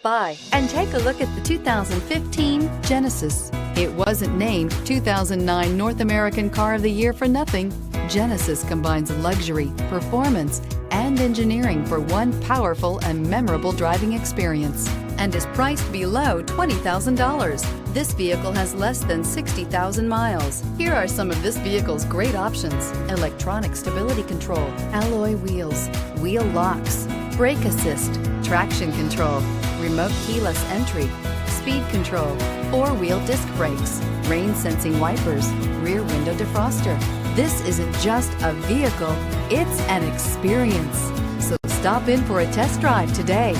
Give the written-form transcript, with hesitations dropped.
by and take a look at the 2015 Genesis. It wasn't named 2009 North American Car of the Year for nothing. Genesis combines luxury, performance, and engineering for one powerful and memorable driving experience, and is priced below $20,000. This vehicle has less than 60,000 miles. Here are some of this vehicle's great options: electronic stability control, alloy wheels, wheel locks, brake assist, traction control, remote keyless entry, speed control, four-wheel disc brakes, rain sensing wipers, rear window defroster. This isn't just a vehicle, it's an experience. So stop in for a test drive today.